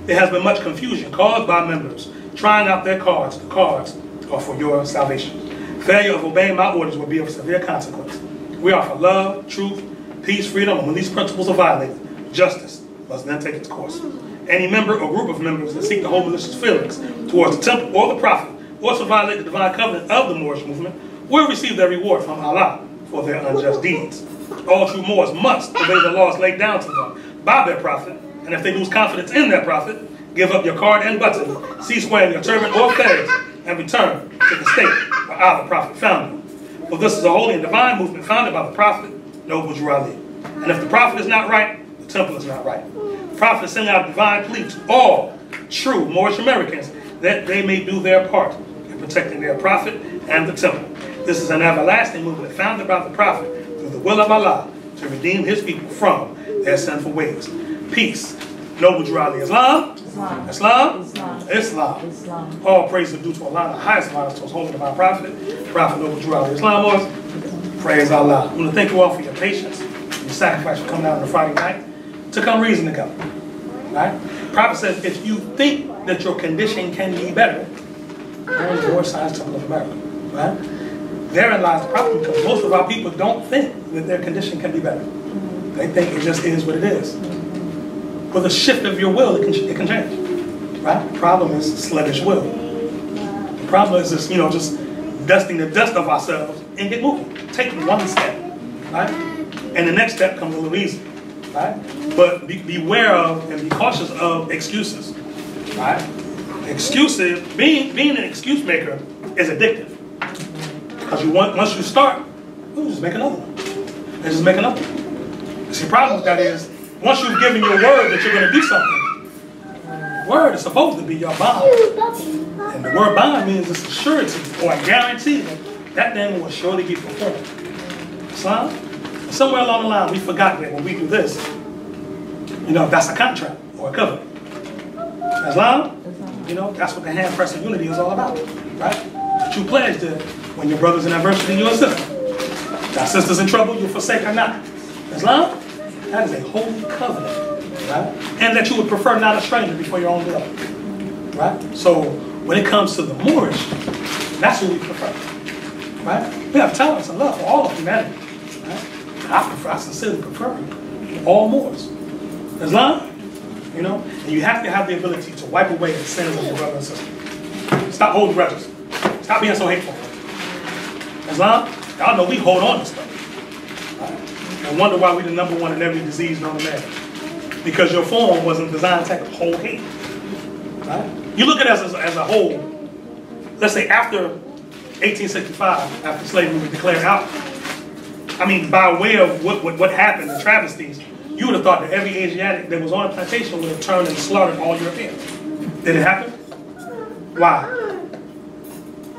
There has been much confusion caused by members trying out their cards. The cards are for your salvation. Failure of obeying my orders will be of severe consequence. We are for love, truth, peace, freedom, and when these principles are violated, justice must then take its course. Any member or group of members that seek to hold malicious feelings towards the temple or the prophet, or to violate the divine covenant of the Moorish movement, will receive their reward from Allah for their unjust deeds. All true Moors must obey the laws laid down to them by their prophet, and if they lose confidence in their prophet, give up your card and button, cease wearing your turban or fez, and return to the state where Allah, the Prophet, found you. For this is a holy and divine movement founded by the Prophet, Noble Raleigh. And if the Prophet is not right, the temple is not right. The Prophet is sending out a divine plea to all true Moorish Americans that they may do their part in protecting their Prophet and the temple. This is an everlasting movement founded by the Prophet through the will of Allah to redeem his people from their sinful ways. Peace. Noble Raleigh. Islam? Islam. Islam? Islam. Islam. Islam. All praise is due to Allah, the highest honor to his holy divine prophet, Prophet Noble Raleigh. Islam was? Praise Allah. I want to thank you all for your patience, your sacrifice for coming out on a Friday night to come reason together. Right? The Prophet says, if you think that your condition can be better, go to Moore Science Temple of America. Right? Therein lies the problem, because most of our people don't think that their condition can be better. They think it just is what it is. With a shift of your will, it can change. Right? The problem is sluggish will. The problem is just, just dusting the dust of ourselves and get moving. Take one step, right? And the next step comes a little easier, right? But beware of and be cautious of excuses, right? Excuses, being an excuse maker is addictive. Because once you start, you just make another one. And just make another one. See, the problem with that is, once you've given your word that you're going to do something, word is supposed to be your bond. And the word bond means it's a surety or a guarantee that thing will surely be performed. Islam? And somewhere along the line, we forgot that when we do this, you know, that's a contract or a covenant. Islam? You know, that's what the hand pressing unity is all about, right? But you pledged it when your brother's in adversity, you'll assist him. Thy sister's in trouble, you forsake her not. Islam? That is a holy covenant, right? And that you would prefer not a stranger before your own brother, right? So when it comes to the Moorish, that's what we prefer, right? We have tolerance and love for all of humanity, right? I sincerely prefer all Moors. Islam, you know, and you have to have the ability to wipe away the sins of your brother and sister. Stop holding grudges. Stop being so hateful. Islam, y'all know we hold on to stuff. Right? And wonder why we the #1 in every disease known to man. Because your form wasn't designed to hold hate. Right? You look at it as a whole. Let's say after 1865, after slavery was declared out, I mean, by way of what happened, the travesties, you would have thought that every Asiatic that was on a plantation would have turned and slaughtered all Europeans. Did it happen? Why?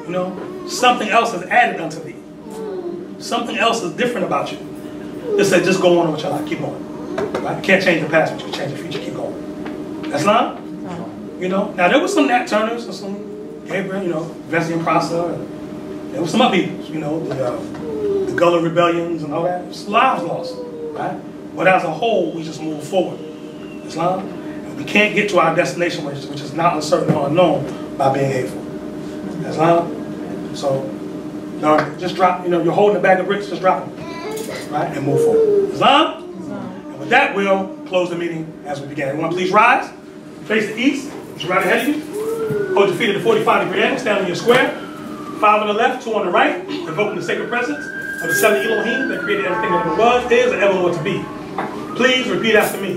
You know, something else is added unto thee. Something else is different about you. It said, just go on with your life, keep going. Right? You can't change the past, but you can change the future, keep going. That's not? You know, now there was some Nat Turners, or some Gabriel, you know, Vesian Prosser, and there was some other people, you know, the Gullah rebellions and all that. There's lives lost, right? But as a whole, we just move forward. Islam? And we can't get to our destination, which is not uncertain or unknown, by being hateful. Islam? So, just drop, you know, you're holding a bag of bricks, just drop them. Right? And move forward. Islam? And with that, we'll close the meeting as we began. Everyone, please rise. Face the east. It's right ahead of you. Hold your feet at the 45-degree angle. Stand on your square. 5 on the left, 2 on the right. Invoking the sacred presence of the 7 Elohim that created everything that ever was, is, and ever will to be. Please repeat after me.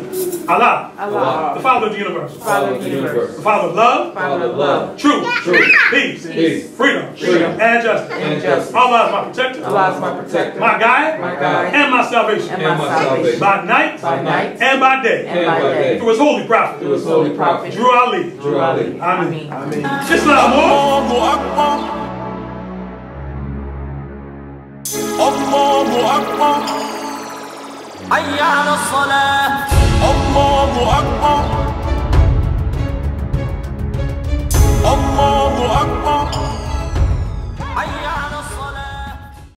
Allah. Allah. The Father of the universe. Father of the universe. The Father of love. Father of love. Truth. Truth. Peace. Peace. Freedom. Freedom. And justice. And justice. Allah is my protector. Allah is my protector. My guide. My guide. And my salvation. And my salvation. By night. By night. And by day. And by day. Through his holy prophet. Through his holy prophet. Drew Ali. Drew Ali. Amen. Amen. Islam. Allahu Akbar. Allahu Akbar. حي على الصلاة. الله أكبر.